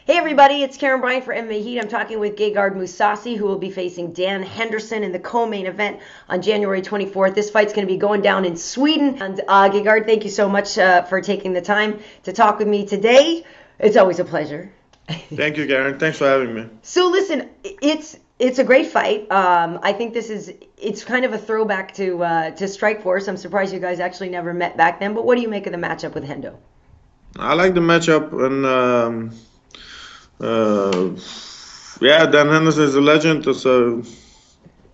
Hey everybody, it's Karyn Bryant for MMA Heat. I'm talking with Gegard Mousasi, who will be facing Dan Henderson in the co-main event on January 24th. This fight's going to be going down in Sweden. And Gegard, thank you so much for taking the time to talk with me today. It's always a pleasure. Thank you, Karyn. Thanks for having me. So listen, it's a great fight. I think it's kind of a throwback to Strikeforce. I'm surprised you guys actually never met back then. But what do you make of the matchup with Hendo? I like the matchup, and Dan Henderson is a legend, so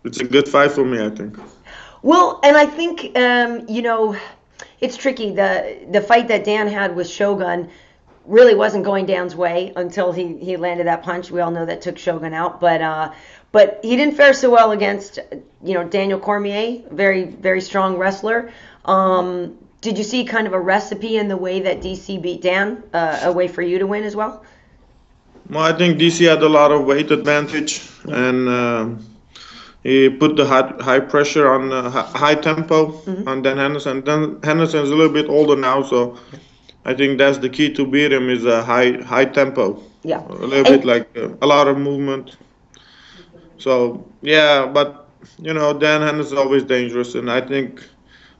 it's a good fight for me, I think. Well, and I think it's tricky. The fight that Dan had with Shogun really wasn't going Dan's way until he landed that punch. We all know that took Shogun out, but he didn't fare so well against Daniel Cormier, very very strong wrestler. Did you see kind of a recipe in the way that DC beat Dan, a way for you to win as well? Well, I think DC had a lot of weight advantage, and he put the high pressure on high tempo on Dan Henderson. Dan Henderson is a little bit older now, so I think that's the key to beat him is a high tempo. Yeah, a little bit like a lot of movement. So yeah, but Dan Henderson is always dangerous, and I think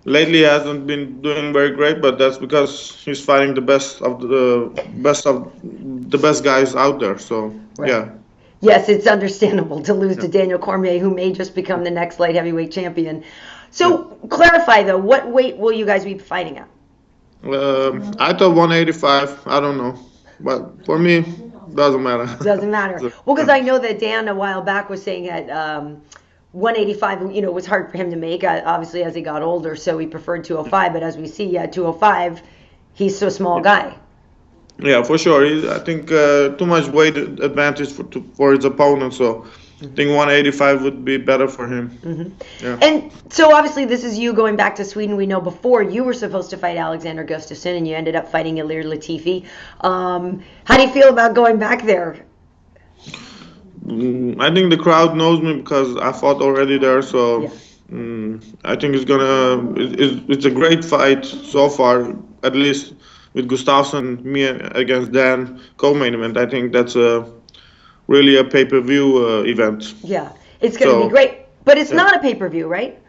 lately he hasn't been doing very great, but that's because he's fighting the best of the best guys out there. So right. Yeah. Yes, it's understandable to lose to Daniel Cormier, who may just become the next light heavyweight champion. So clarify though, what weight will you guys be fighting at? I thought 185. I don't know, but for me, doesn't matter. Doesn't matter. Well, because I know that Dan a while back was saying that 185, was hard for him to make, obviously as he got older, so he preferred 205. But as we see, 205, he's so small guy. Yeah, for sure. I think too much weight advantage for his opponent, so I think 185 would be better for him. Mm-hmm. Yeah. And so obviously this is you going back to Sweden. We know before you were supposed to fight Alexander Gustafsson, and you ended up fighting Ilir Latifi. How do you feel about going back there? I think the crowd knows me because I fought already there, so yeah. I think it's a great fight so far, at least with Gustafsson, me against Dan, co-main event. I think that's really a pay-per-view event. Yeah, it's going to be great, but it's not a pay-per-view, right?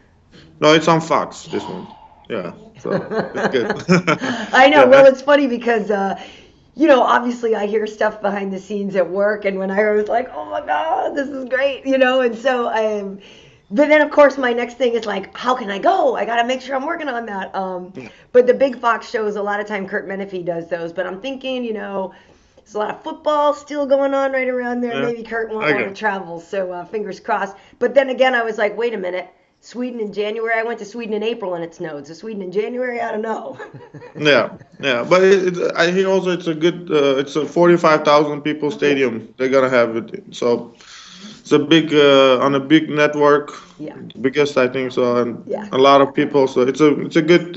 No, it's on Fox, this one. Yeah, so it's good. I know. Yeah. Well, it's funny because obviously I hear stuff behind the scenes at work, and when I heard, it was like, oh my God, this is great, and so but then of course my next thing is like, how can I go? I got to make sure I'm working on that. But the big Fox shows, a lot of time Kurt Menefee does those, but I'm thinking, there's a lot of football still going on right around there. Yeah. Maybe Kurt won't want to travel, so fingers crossed. But then again, I was like, wait a minute. Sweden in January. I went to Sweden in April and it snowed. So Sweden in January, I don't know. yeah. But I hear also it's a good. It's a 45,000 people stadium. They're gonna have it. So it's a big on a big network. Yeah. Biggest, I think so, and a lot of people. So it's a good.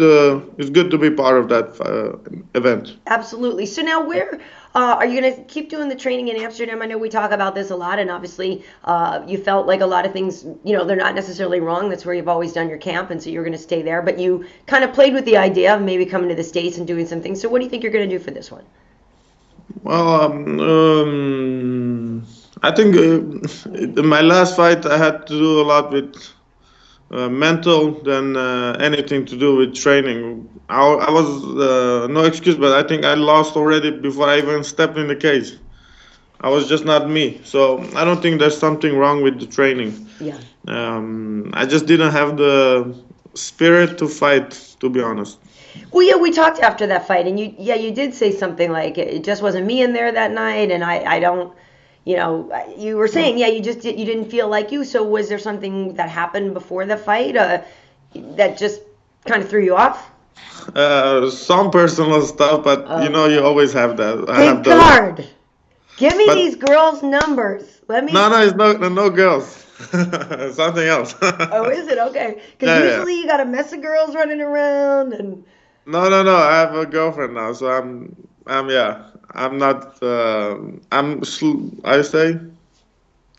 It's good to be part of that event. Absolutely. So now where? Are you going to keep doing the training in Amsterdam? I know we talk about this a lot, and obviously you felt like a lot of things, they're not necessarily wrong. That's where you've always done your camp, and so you're going to stay there. But you kind of played with the idea of maybe coming to the States and doing some things. So what do you think you're going to do for this one? Well, I think in my last fight I had to do a lot with mental than anything to do with training. I was no excuse, but I think I lost already before I even stepped in the cage. I was just not me. So I don't think there's something wrong with the training. Yeah. I just didn't have the spirit to fight, to be honest. Well, yeah, we talked after that fight, and you did say something like it just wasn't me in there that night, and I don't. You were saying, you didn't feel like you. So was there something that happened before the fight that just kind of threw you off? Some personal stuff, but you always have that. Gegard, give me these girls' numbers. Let me. No, it's no girls. Something else. Oh, is it? Okay. Because usually you got a mess of girls running around and. No. I have a girlfriend now, so I'm not. I say,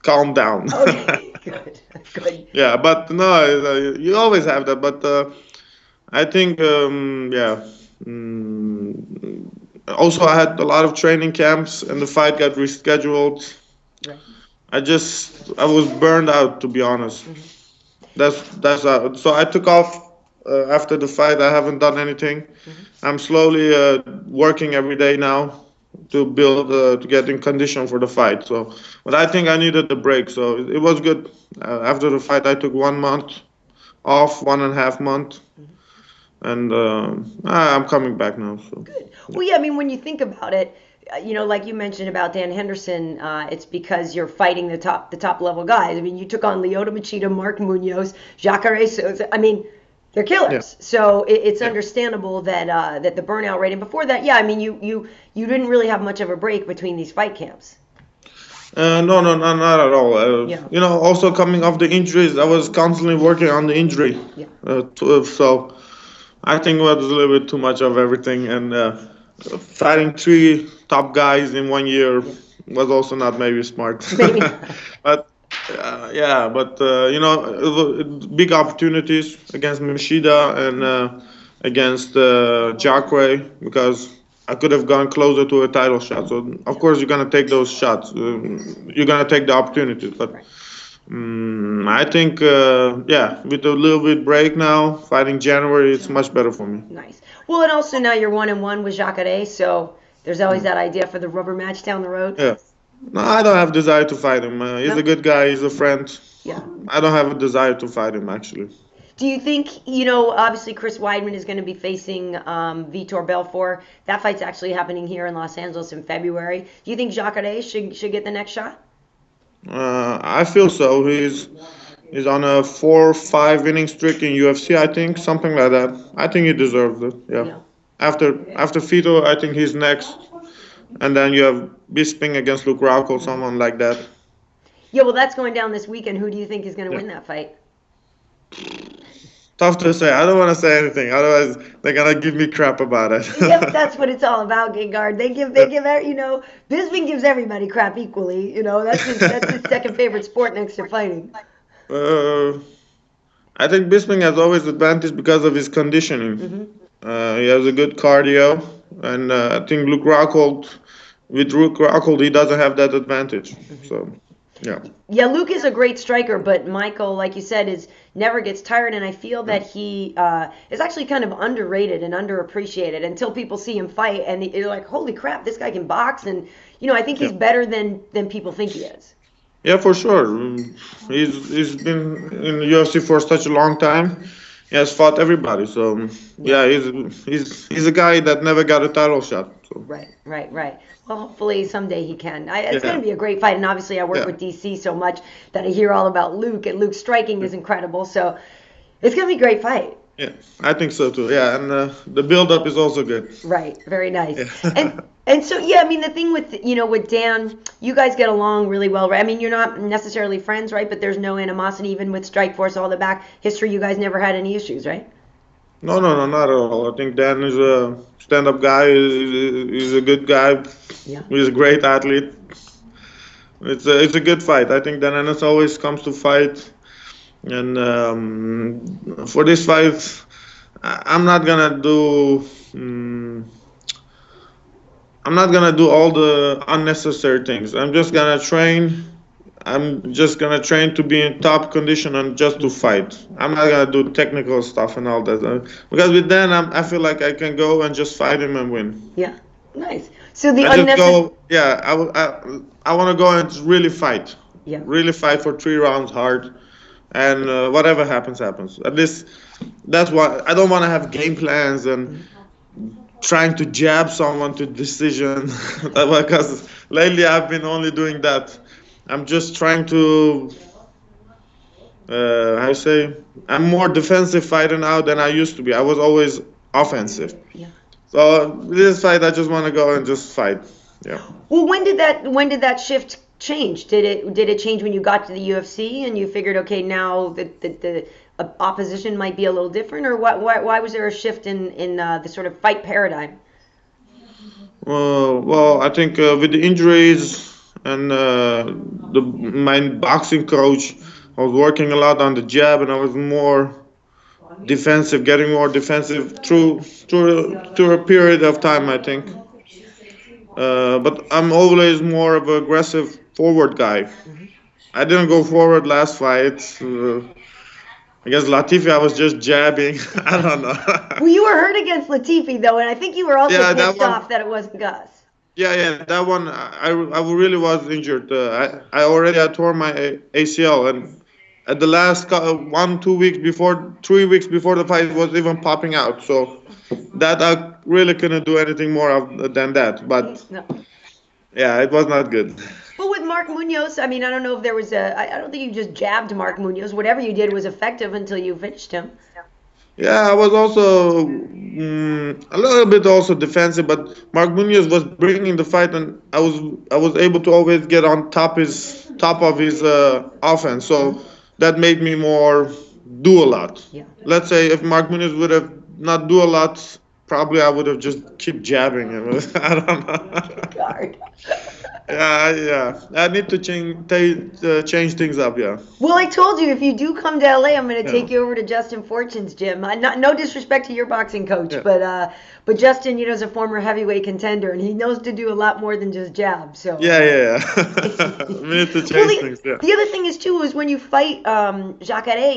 calm down. Okay, good. Yeah, but no, you always have that. But I think, Also, I had a lot of training camps, and the fight got rescheduled. Right. I was burned out, to be honest. That's so I took off after the fight. I haven't done anything. I'm slowly working every day now to build to get in condition for the fight. So, but I think I needed a break. So it was good. After the fight, I took 1 month off, 1.5 month, and I'm coming back now. So. Good. Well, yeah, I mean, when you think about it, like you mentioned about Dan Henderson, it's because you're fighting the top level guys. I mean, you took on Lyoto Machida, Mark Munoz, Jacare Souza. I mean, they're killers. Yeah. So it's understandable that the burnout rate. And before that, yeah, I mean, you didn't really have much of a break between these fight camps. No, not at all. Yeah. Also coming off the injuries, I was constantly working on the injury. Yeah. So I think it was a little bit too much of everything, and fighting 3 top guys in 1 year was also not maybe smart. Maybe. But big opportunities against Machida and against Jacare, because I could have gone closer to a title shot. So of course you're gonna take those shots. You're gonna take the opportunities. But I think with a little bit break now, fighting January, it's much better for me. Nice. Well, and also now you're 1-1 with Jacare, so there's always that idea for the rubber match down the road. Yeah. No, I don't have desire to fight him. He's a good guy. He's a friend. Yeah. I don't have a desire to fight him, actually. Do you think, obviously Chris Weidman is going to be facing Vitor Belfort. That fight's actually happening here in Los Angeles in February. Do you think Jacare should get the next shot? I feel so. He's on a 4 or 5 inning streak in UFC, I think, something like that. I think he deserves it. Yeah. After Vitor, I think he's next. And then you have Bisping against Luke Rockhold, someone like that. Yeah, well, that's going down this weekend. Who do you think is going to win that fight? Tough to say. I don't want to say anything. Otherwise, they're gonna give me crap about it. Yep, that's what it's all about, Gegard. They give, Bisping gives everybody crap equally. That's his second favorite sport next to fighting. I think Bisping has always advantage because of his conditioning. He has a good cardio, and I think Luke Rockhold, he doesn't have that advantage. So. Yeah. Yeah, Luke is a great striker, but Michael, like you said, never gets tired, and I feel that he is actually kind of underrated and underappreciated until people see him fight, and they're like, "Holy crap, this guy can box!" And I think he's better than people think he is. Yeah, for sure. He's been in the UFC for such a long time. He has fought everybody, so he's a guy that never got a title shot. So. Right. Well, hopefully someday he can. It's going to be a great fight, and obviously I work with DC so much that I hear all about Luke, and Luke's striking is incredible, so it's going to be a great fight. Yeah, I think so too. Yeah, and the build-up is also good. Right, very nice. Yeah. And so, I mean, the thing with Dan, you guys get along really well, right? I mean, you're not necessarily friends, right? But there's no animosity, even with Strikeforce, all the back history. You guys never had any issues, right? No, not at all. I think Dan is a stand-up guy. He's a good guy. Yeah. He's a great athlete. It's a good fight. I think Dan Ennis always comes to fight. And for this fight, I'm not gonna do all the unnecessary things. I'm just gonna train. I'm just gonna train to be in top condition and just to fight. I'm not gonna do technical stuff and all that. Because with Dan, I feel like I can go and just fight him and win. Yeah, nice. So the unnecessary. I want to go and really fight. Yeah. Really fight for 3 rounds hard, and whatever happens. At least that's why I don't want to have game plans and trying to jab someone to decision. Because lately I've been only doing that. I'm just trying to, I'm more defensive fighter now than I used to be. I was always offensive. Yeah. So this fight, I just want to go and just fight. Yeah. Well, when did that shift change? Did it change when you got to the UFC and you figured, okay, now the opposition might be a little different, or why was there a shift in the sort of fight paradigm? Well, I think with the injuries and my boxing coach, I was working a lot on the jab, and I was more defensive, getting more defensive through a period of time, I think. But I'm always more of an aggressive forward guy. Hmm. I didn't go forward last fight. Against Latifi, I was just jabbing. I don't know. Well, you were hurt against Latifi though, and I think you were also Yeah, that pissed one. off that it wasn't Gus. Yeah, that one. I really was injured. I already had torn my ACL, and at the last 1 2 weeks before 3 weeks before the fight, it was even popping out. So that I really couldn't do anything more than that. But No. yeah, it was not good. But with Mark Munoz, I mean, I don't know if there was I don't think you just jabbed Mark Munoz. Whatever you did was effective until you finished him. Yeah, I was also a little bit also defensive, but Mark Munoz was bringing the fight, and I was able to always get on top of his offense. So that made me more do a lot. Yeah. Let's say if Mark Munoz would have not do a lot, probably I would have just keep jabbing him. I don't know. Guard. Yeah. I need to change things up. Yeah. Well, I told you if you do come to LA, I'm going to Yeah. take you over to Justin Fortune's gym. Not no disrespect to your boxing coach, Yeah. but Justin, is a former heavyweight contender, and he knows to do a lot more than just jab. So Yeah. We need to Well, change things. Yeah. the other thing is too is when you fight Jacare,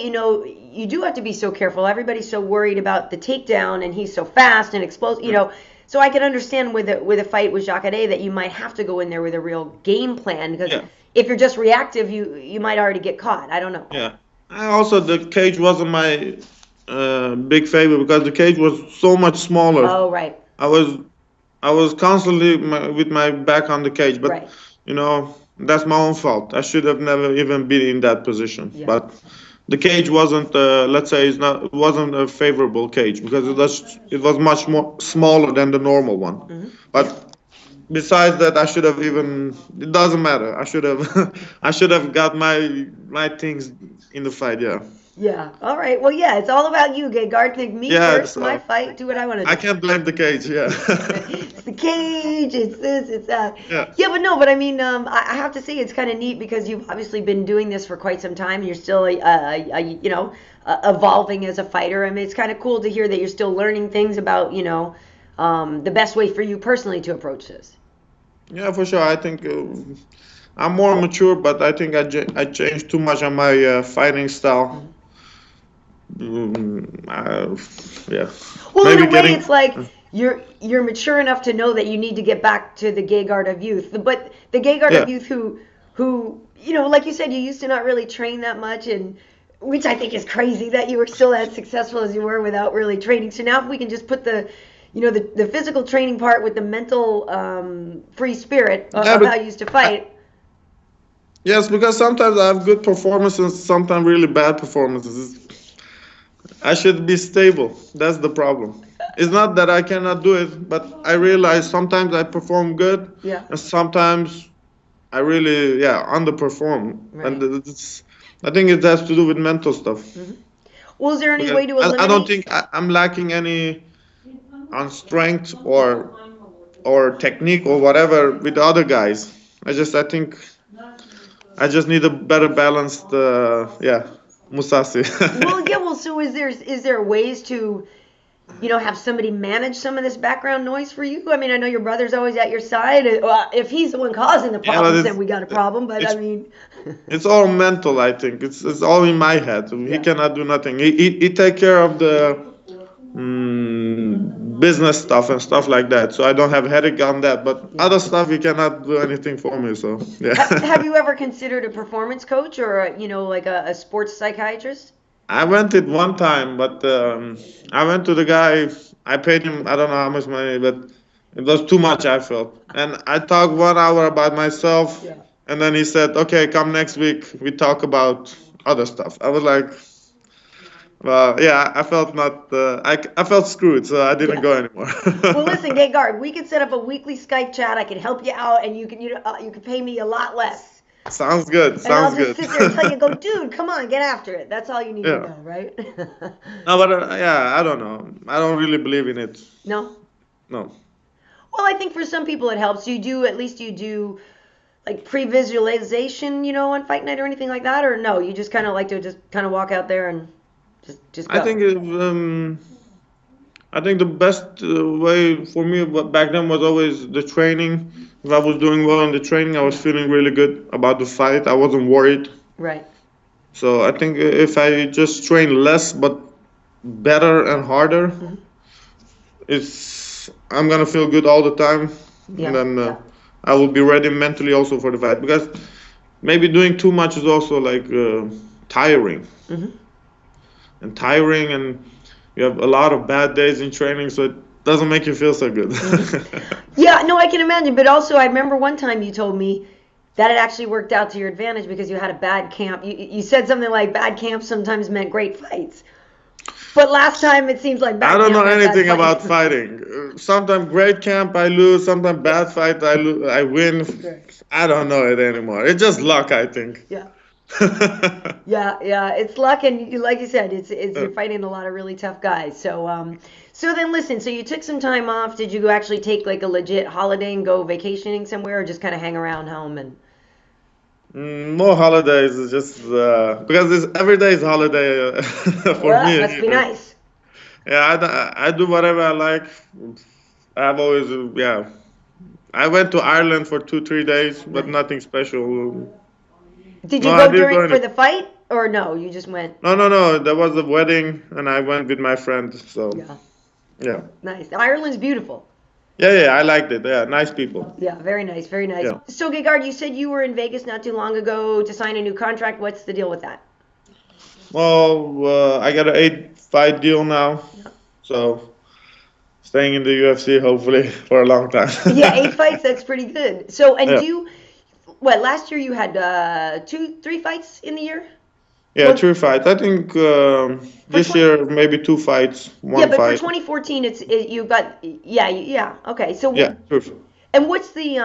you do have to be so careful. Everybody's so worried about the takedown, and he's so fast and explosive. So I can understand with a fight with Jacare that you might have to go in there with a real game plan because Yeah. if you're just reactive, you might already get caught. I don't know. Yeah. And also, the cage wasn't my big favorite because the cage was so much smaller. Oh, right, I was I was constantly with my back on the cage, but right. that's my own fault. I should have never even been in that position. Yeah. But the cage wasn't, let's say, it wasn't a favorable cage because it was much more smaller than the normal one. Hmm. But besides that, I should have even. It doesn't matter. I should have. I should have got my things in the fight. Yeah. Yeah. All right. Well, yeah, it's all about you, Gegard. Think me Yeah. first, my fight, do what I want to do. I can't blame the cage. Yeah. It's the cage, it's this, it's that. Yeah. Yeah, but no, but I mean, I have to say it's kind of neat because you've obviously been doing this for quite some time, and you're still, evolving as a fighter. I mean, it's kind of cool to hear that you're still learning things about, the best way for you personally to approach this. Yeah, for sure. I think I'm more mature, but I think I changed too much on my fighting style. Yeah. Well, Maybe in a way, getting. it's like you're mature enough to know that you need to get back to the Gegard of youth. But the Gegard Yeah. of youth who like you said, you used to not really train that much, and which I think is crazy that you were still as successful as you were without really training. So now if we can just put the physical training part with the mental free spirit of, Yeah, of but how you used to fight. Yes, because sometimes I have good performances, sometimes really bad performances. I should be stable. That's the problem. It's not that I cannot do it, but I realize sometimes I perform good, Yeah. and sometimes I really, underperform. Right. And I think it has to do with mental stuff. Well, is there any Because way to eliminate? I don't think I'm lacking any on strength or technique or whatever with the other guys. I think I just need a better balanced, Mousasi. Well, yeah. Well, so is there ways to have somebody manage some of this background noise for you? I mean, I know your brother's always at your side. If he's the one causing the Yeah, but problems, then we got a problem. But I it's- mean, It's all mental, I think. It's all in my head. He Yeah. cannot do nothing. He take care of the business stuff and stuff like that. So I don't have headache on that. But other stuff, he cannot do anything for me. So yeah. have you ever considered a performance coach or like a sports psychiatrist? I went it one time, but I went to the guy. I paid him I don't know how much money, but it was too much. I felt, and I talked 1 hour about myself, Yeah. and then he said, "Okay, come next week. We talk about other stuff." I was like, "Well, yeah." I felt not. I felt screwed, so I didn't Yeah. go anymore. Well, listen, Gegard, we could set up a weekly Skype chat. I can help you out, and you can pay me a lot less. Sounds good. And I'll Sounds just good. sit there and tell you, go, dude, come on, get after it. That's all you need Yeah. to know, right? No, but I don't know. I don't really believe in it. No? No. Well, I think for some people it helps. At least you do like pre-visualization, on fight night or anything like that, or no? You just kind of like to just kind of walk out there and just go. I think I think the best way for me back then was always the training. If I was doing well in the training, I was feeling really good about the fight. I wasn't worried. Right. So I think if I just train less but better and harder, I'm gonna feel good all the time, Yeah. and then I will be ready mentally also for the fight, because maybe doing too much is also like tiring. And you have a lot of bad days in training, so it doesn't make you feel so good. Yeah, no, I can imagine. But also, I remember one time you told me that it actually worked out to your advantage because you had a bad camp. You said something like bad camp sometimes meant great fights. But last time it seems like bad I don't camp know meant anything bad about fights. fighting. Sometimes great camp I lose, sometimes bad fight I win. I don't know it anymore. It's just luck, I think. Yeah. Yeah, it's luck, and like you said, it's you're fighting a lot of really tough guys. So then listen, so you took some time off. Did you actually take like a legit holiday and go vacationing somewhere, or just kind of hang around home and? More holidays is just because every day is holiday for Well, me that must be here. nice. Yeah, I do whatever I like. I've always I went to Ireland for 2-3 days, but nothing special. Did No, you I go did go for in. the fight, or no? You just went. No. There was a wedding, and I went with my friend. So yeah. Nice. Ireland's beautiful. Yeah. I liked it. Yeah, nice people. Yeah, very nice, very nice. Yeah. So, Gegard, you said you were in Vegas not too long ago to sign a new contract. What's the deal with that? Well, I got an 8-fight deal now, so staying in the UFC hopefully for a long time. Yeah, 8 fights, that's pretty good. So, and Yeah. last year you had 3 fights in the year? Yeah, 3 fights. I think this year maybe 2 fights, Yeah, one but for fight. 2014, you've got, yeah, okay. So, Yeah, true. and what's the,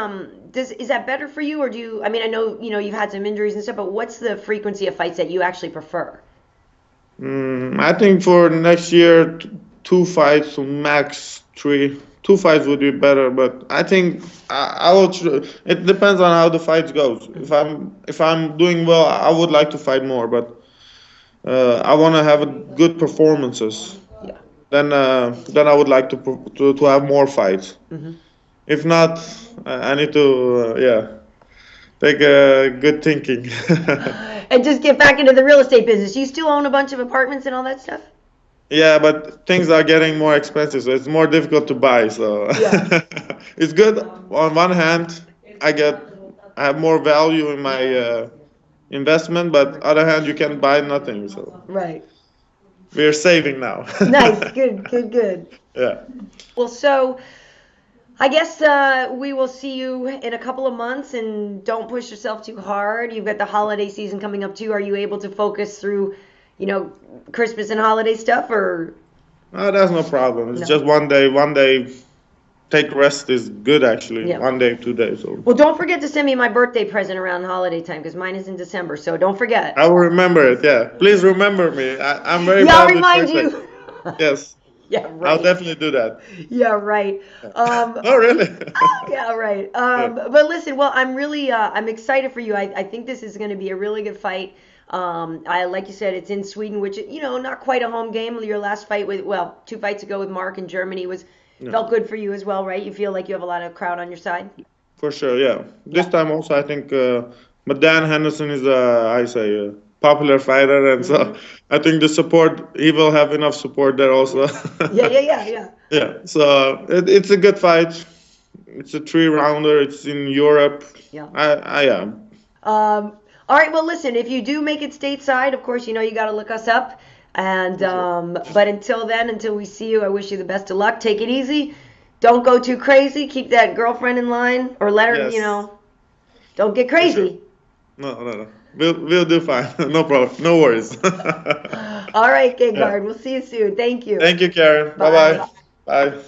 is that better for you, or I mean, I know, you've had some injuries and stuff, but what's the frequency of fights that you actually prefer? I think for next year, 2 fights to max 3. 2 fights would be better, but I think I will. It depends on how the fight goes. If I'm doing well, I would like to fight more, but I want to have good performances. Yeah. Then I would like to have more fights. If not, I need to take good thinking. And just get back into the real estate business. You still own a bunch of apartments and all that stuff? Yeah, but things are getting more expensive, so it's more difficult to buy. So it's good on one hand. I have more value in my investment, but other hand, you can buy nothing. So Right. we're saving now. Nice. Good. Yeah. Well, so I guess we will see you in a couple of months, and don't push yourself too hard. You've got the holiday season coming up too. Are you able to focus through, Christmas and holiday stuff, or? No, that's no problem. It's No. just one day. One day, take rest is good actually. Yeah. 1 day, 2 days. So Well, don't forget to send me my birthday present around holiday time, because mine is in December, so don't forget. I will remember it. Yeah, please remember me. I'm very Yeah, I'll bad with remind birthday. you. Yes, Yeah, right. I'll definitely do that. Yeah, right. Oh, really? Yeah, right. But listen, well, I'm really, I'm excited for you. I think this is going to be a really good fight. Like you said, it's in Sweden, which, not quite a home game. Your last fight 2 fights ago with Mark in Germany felt good for you as well, right? You feel like you have a lot of crowd on your side? For sure, yeah. This time also, I think, but Dan Henderson is a popular fighter, and so I think the support, he will have enough support there also. Yeah. Yeah, so it's a good fight. It's a 3-rounder. It's in Europe. Yeah. I am. All right, well, listen, if you do make it stateside, of course, you got to look us up. And but until then, until we see you, I wish you the best of luck. Take it easy. Don't go too crazy. Keep that girlfriend in line, or let her, Yes. Don't get crazy. No. We'll do fine. No problem. No worries. All right, Gegard. We'll see you soon. Thank you. Thank you, Karyn. Bye. Bye-bye. Bye.